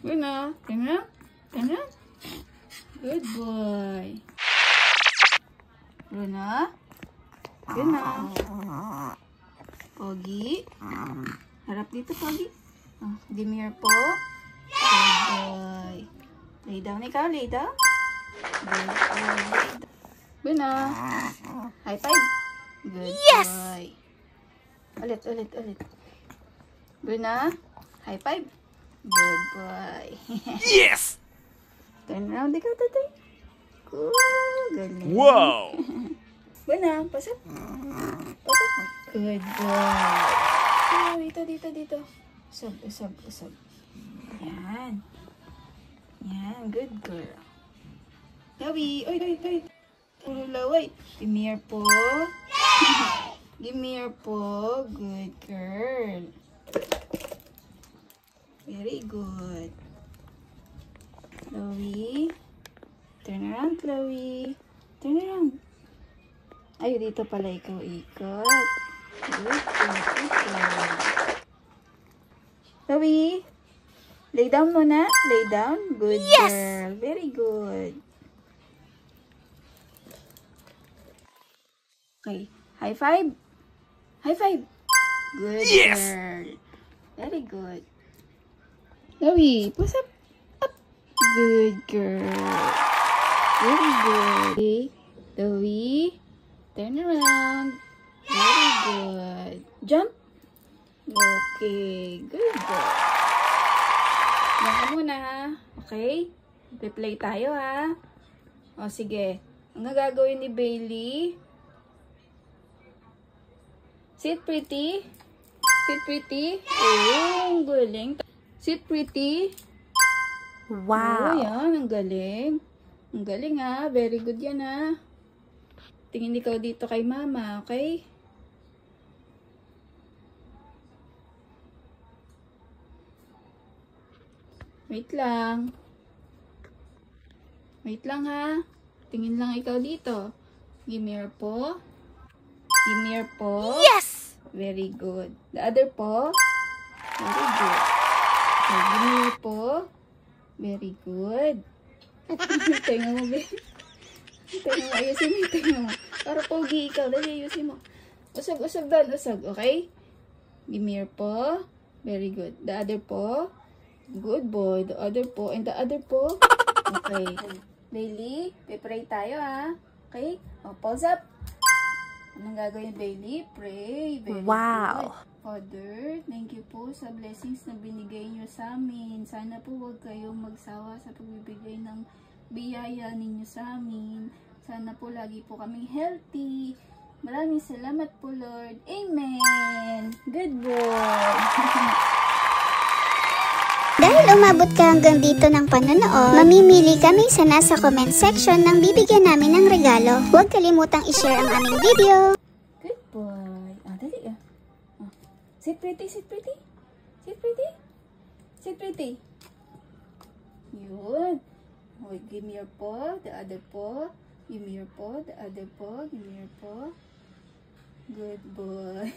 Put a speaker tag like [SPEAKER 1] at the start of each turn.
[SPEAKER 1] Bruna, tingnan. Tingnan. Good boy. Bruna. Bruna. Pogi. Harap dito, Pogi. Oh, Demir po. Good boy. Lay down ikaw, lay down. Good boy. Bruna. High five. Good boy. Ulit, ulit, ulit. Bruna. High five. Good boy.
[SPEAKER 2] Yes!
[SPEAKER 1] Turn around ikaw, tatay. Cool. Galing.
[SPEAKER 2] Wow!
[SPEAKER 1] Bruna, pasok. Pasok. Good boy. Oh, dito, dito, dito. Usog, usog, usog. Yan. Yan, good girl. Gabi, oy, oy, oy. Puro laway. Demir po. Demir po. Good girl. Very good. Chloe. Turn around, Chloe. Turn around. Ay, dito pala ikaw ikot. Good, good, good, good. Chloe. Lay down muna. Lay down. Good girl. Very good. Okay. High five. High five. Good girl. Very good. Chloe, push up. Up. Good girl. Very good. Okay. Chloe, turn around. Very good. Jump. Okay. Good girl. Yan ka muna ha. Okay? Replay tayo ha. O sige. Ang gagawin ni Bailey. Sit pretty. Sit pretty. Oh, ang galing. Sit pretty.
[SPEAKER 2] Wow!
[SPEAKER 1] Oh, yan. Ang galing. Ang galing ha. Very good yan ha. Tingin ikaw dito kay mama. Okay? Wait lang. Wait lang ha. Tingin lang ikaw dito. Demir po. Demir po.
[SPEAKER 2] Yes!
[SPEAKER 1] Very good. The other po. Very good. Okay, Demir po. Very good. Tenga mo, babe. Tenga mo. Ayusin mo. Tenga mo. Para pogi ikaw. Dali, ayusin mo. Usag, usag doon. Usag. Okay? Demir po. Very good. The other po. Good boy. The other po. And the other po. Okay. Bailey, pray tayo ha. Okay? O, pause up. Anong gagawin, Bailey? Pray. Very
[SPEAKER 2] Wow.
[SPEAKER 1] good. Father, thank you po sa blessings na binigay nyo sa amin. Sana po huwag kayong magsawa sa pagbibigay ng biyaya ninyo sa amin. Sana po lagi po kaming healthy. Maraming salamat po, Lord. Amen. Good boy.
[SPEAKER 3] Dahil umabot ka hanggang dito ng panonood, mamimili kami sa nasa comment section nang bibigyan namin ng regalo. Huwag kalimutang i-share ang aming video.
[SPEAKER 1] Good boy. Ah, dali ah. Ah. Sit pretty, sit pretty. Sit pretty. Sit pretty. Yun. Okay, give me your paw, the other paw. Give me your paw, the other paw. Give me your paw. Good boy.